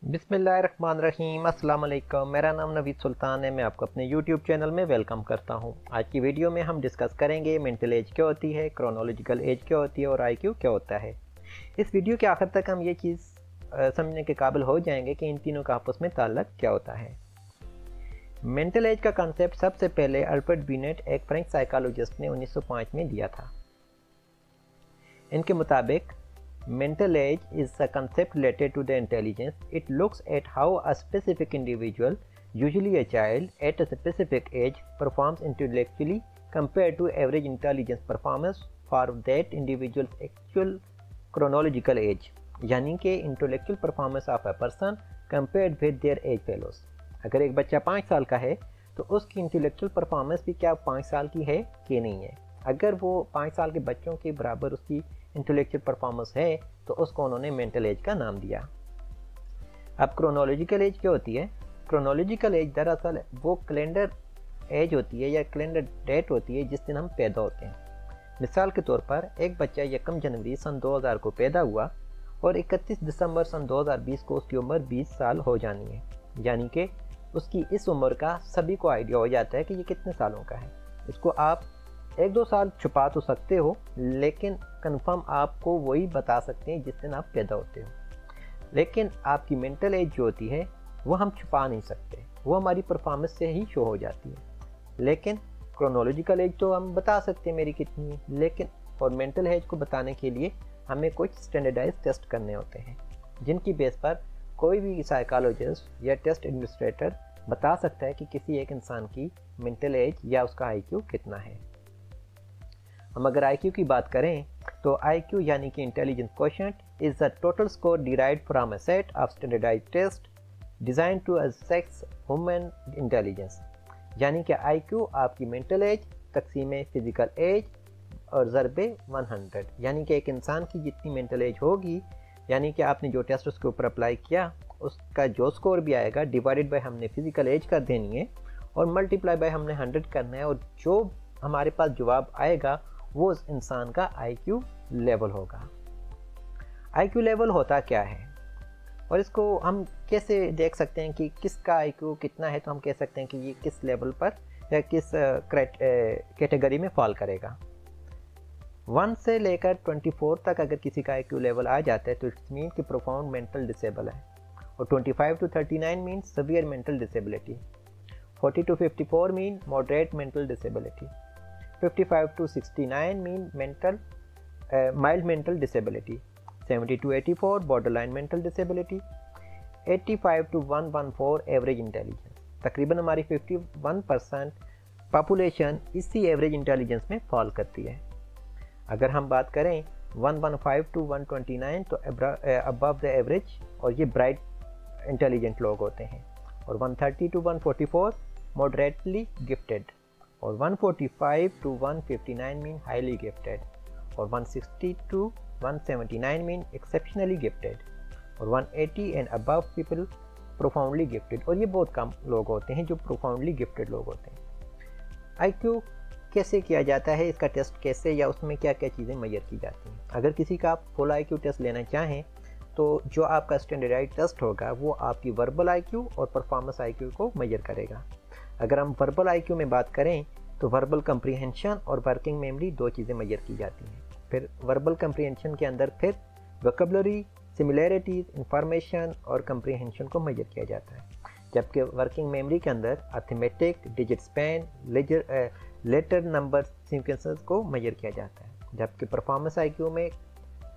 बिस्मिल्लाहिर्रहमानिर्रहीम, अस्सलाम वालेकुम। मेरा नाम नवीद सुल्तान है। मैं आपको अपने यूट्यूब चैनल में वेलकम करता हूं। आज की वीडियो में हम डिस्कस करेंगे मेंटल एज क्या होती है, क्रोनोलॉजिकल एज क्या होती है और आईक्यू क्या होता है। इस वीडियो के आखिर तक हम ये चीज़ समझने के काबिल हो जाएंगे कि इन तीनों का आपस में ताल्लुक क्या होता है। मेंटल एज का कॉन्सेप्ट सबसे पहले अल्बर्ट बिनेट, एक फ्रेंच साइकोलॉजिस्ट ने 1905 में दिया था। इनके मुताबिक mental age is a concept related to the intelligence. It looks at how a specific individual, usually a child, at a specific age performs intellectually compared to average intelligence performance for that individual's actual chronological age. यानी कि intellectual performance of a person compared with their age fellows. अगर एक बच्चा 5 साल का है तो उसकी intellectual performance भी क्या 5 साल की है कि नहीं है। अगर वो 5 साल के बच्चों के बराबर उसकी इंटेलेक्चुअल परफॉर्मेंस है तो उसको उन्होंने मेंटल एज का नाम दिया। अब क्रोनोलॉजिकल एज क्या होती है? क्रोनोलॉजिकल एज दरअसल वो कैलेंडर एज होती है या कैलेंडर डेट होती है जिस दिन हम पैदा होते हैं। मिसाल के तौर पर एक बच्चा 1 जनवरी सन 2000 को पैदा हुआ और 31 दिसंबर सन 2020 को उसकी उम्र 20 साल हो जानी है। यानी कि उसकी इस उम्र का सभी को आइडिया हो जाता है कि ये कितने सालों का है। इसको आप 1-2 साल छुपा तो सकते हो, लेकिन कंफर्म आपको वही बता सकते हैं जिस दिन आप पैदा होते हो। लेकिन आपकी मेंटल एज जो होती है वो हम छुपा नहीं सकते, वो हमारी परफॉर्मेंस से ही शो हो जाती है। लेकिन क्रोनोलॉजिकल एज तो हम बता सकते हैं मेरी कितनी है, लेकिन और मेंटल एज को बताने के लिए हमें कुछ स्टैंडर्डाइज टेस्ट करने होते हैं जिनकी बेस पर कोई भी साइकोलॉजिस्ट या टेस्ट एडमिनिस्ट्रेटर बता सकता है कि किसी एक इंसान की मेंटल एज या उसका आईक्यू कितना है। हम अगर आईक्यू की बात करें तो आईक्यू यानी कि intelligence quotient is the total score derived from a set of standardised test design to assess human intelligence. यानी कि आईक्यू आपकी मेंटल एज तकसीम फिजिकल एज और ज़रबे 100, यानी कि एक इंसान की जितनी मेंटल एज होगी, यानी कि आपने जो टेस्ट उसके ऊपर अप्लाई किया उसका जो स्कोर भी आएगा डिवाइडेड बाय हमने फिजिकल एज कर देनी है और मल्टीप्लाई बाय हमने 100 करना है, और जो हमारे पास जवाब आएगा वो उस इंसान का आईक्यू लेवल होगा। आईक्यू लेवल होता क्या है और इसको हम कैसे देख सकते हैं कि किसका आईक्यू कितना है? तो हम कह सकते हैं कि ये किस लेवल पर या किस कैटेगरी में फॉल करेगा। 1 से लेकर 24 तक अगर किसी का आईक्यू लेवल आ जाता है तो इट्स मीन कि प्रोफाउंड मेंटल डिसेबल है, और 25 to 39 mean severe mental disability, 40 to 54 mean moderate mental disability, 55 to 69 mean mild mental disability, 70 to 84 borderline mental disability, 85 to 114 average intelligence। तकरीबन हमारी 51% पॉपुलेशन इसी एवरेज इंटेलिजेंस में फॉल करती है। अगर हम बात करें 115 to 129 तो अबव द एवरेज, और ये ब्राइट इंटेलिजेंट लोग होते हैं, और 130 to 144 मॉडरेटली गिफ्टेड, और 145 to 159 मीन हाईली गिफ्टेड, और 160 to 179 मीन एक्सेप्शनली गिफ्टेड, और 180 and above people profoundly gifted. और ये बहुत कम लोग होते हैं जो प्रोफाउंडली गिफ्टेड लोग होते हैं। आईक्यू कैसे किया जाता है, इसका टेस्ट कैसे या उसमें क्या क्या चीज़ें मेजर की जाती हैं? अगर किसी का आप फुल आईक्यू टेस्ट लेना चाहें तो जो आपका स्टैंडर्डाइज्ड टेस्ट होगा वो आपकी वर्बल आईक्यू और परफॉर्मेंस आईक्यू को मेजर करेगा। अगर हम वर्बल आईक्यू में बात करें तो वर्बल कंप्रीहेंशन और वर्किंग मेमोरी 2 चीज़ें मेजर की जाती हैं। फिर वर्बल कंप्रीहेंशन के अंदर फिर वोकैबुलरी, सिमिलैरिटीज़, इंफॉर्मेशन और कंप्रीहेंशन को मेजर किया जाता है, जबकि वर्किंग मेमोरी के अंदर arithmetic, digit span, letter number sequences को मेजर किया जाता है। जबकि परफॉर्मेंस आईक्यू में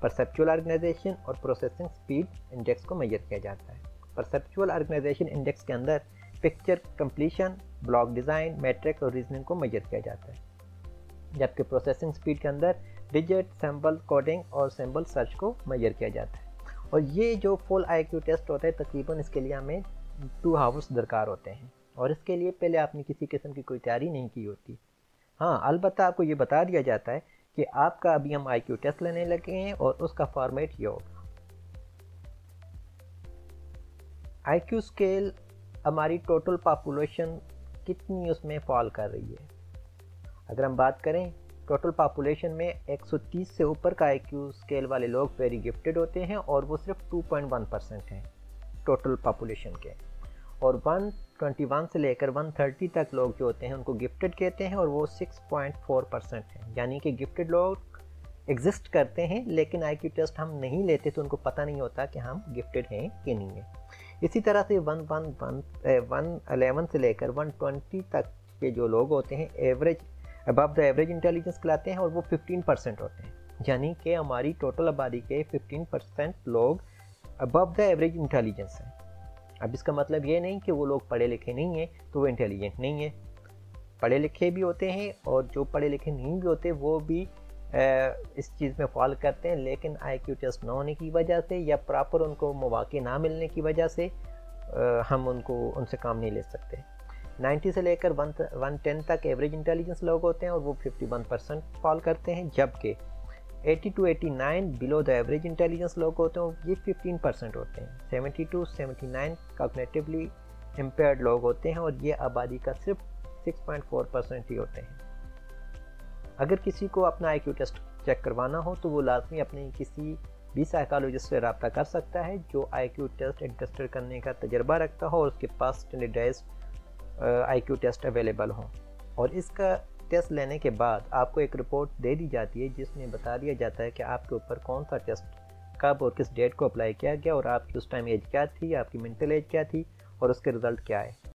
परसेप्चुअल ऑर्गेनाइजेशन और प्रोसेसिंग स्पीड इंडेक्स को मेजर किया जाता है। परसेप्चुअल ऑर्गेनाइजेशन इंडेक्स के अंदर picture completion, block design, matrix और रीजनिंग को मेजर किया जाता है, जबकि प्रोसेसिंग स्पीड के अंदर डिजिट, सिंबल कोडिंग और सिंबल सर्च को मेजर किया जाता है। और ये जो फुल आईक्यू टेस्ट होता है तकरीबन इसके लिए हमें 2 आवर्स दरकार होते हैं, और इसके लिए पहले आपने किसी किस्म की कोई तैयारी नहीं की होती। हाँ, अलबत्ता आपको ये बता दिया जाता है कि आपका अभी हम आईक्यू टेस्ट लेने लगे हैं और उसका फॉर्मेट ये होगा। आईक्यू स्केल हमारी टोटल पॉपुलेशन कितनी उसमें फॉल कर रही है। अगर हम बात करें टोटल पॉपुलेशन में 130 से ऊपर का आईक्यू स्केल वाले लोग वेरी गिफ्टेड होते हैं और वो सिर्फ 2.1% हैं। टोटल पॉपुलेशन के। और 121 से लेकर 130 तक लोग जो होते हैं उनको गिफ्टेड कहते हैं, और वो 6.4% हैं। यानी कि गिफ्टेड लोग एग्जिस्ट करते हैं, लेकिन IQ टेस्ट हम नहीं लेते तो उनको पता नहीं होता कि हम गिफ्टेड हैं कि नहीं है। इसी तरह से 111 से लेकर 120 तक के जो लोग होते हैं average above the average intelligence कहलाते हैं, और वो 15% होते हैं। यानी कि हमारी टोटल आबादी के 15% लोग अबव द एवरेज इंटेलिजेंस हैं। अब इसका मतलब ये नहीं कि वो लोग पढ़े लिखे नहीं हैं तो वो इंटेलिजेंट नहीं है। पढ़े लिखे भी होते हैं, और जो पढ़े लिखे नहीं भी होते वो भी इस चीज़ में फॉल करते हैं, लेकिन IQ टेस्ट ना होने की वजह से या प्रॉपर उनको मौके ना मिलने की वजह से हम उनसे काम नहीं ले सकते। 90 से लेकर 110 तक एवरेज इंटेलिजेंस लोग होते हैं, और वो 51% फॉल करते हैं, जबकि 80 to 89 below the average intelligence लोग होते हैं, ये 15% होते हैं। 70 to 79 कॉग्निटिवली इम्पेयर्ड लोग होते हैं, और ये आबादी का सिर्फ 6.4% ही होते हैं। अगर किसी को अपना IQ टेस्ट चेक करवाना हो तो वो लाजमी अपने किसी भी साइकोलॉजिस्ट से रब्ता कर सकता है जो IQ टेस्ट एडजस्टर करने का तजर्बा रखता हो और उसके पास स्टैंडर्डाइज्ड IQ टेस्ट अवेलेबल हो। और इसका टेस्ट लेने के बाद आपको एक रिपोर्ट दे दी जाती है जिसमें बता दिया जाता है कि आपके ऊपर कौन सा टेस्ट कब और किस डेट को अप्लाई किया गया, और आपकी उस टाइम एज क्या थी, आपकी मेंटल एज क्या थी, और उसके रिज़ल्ट क्या है।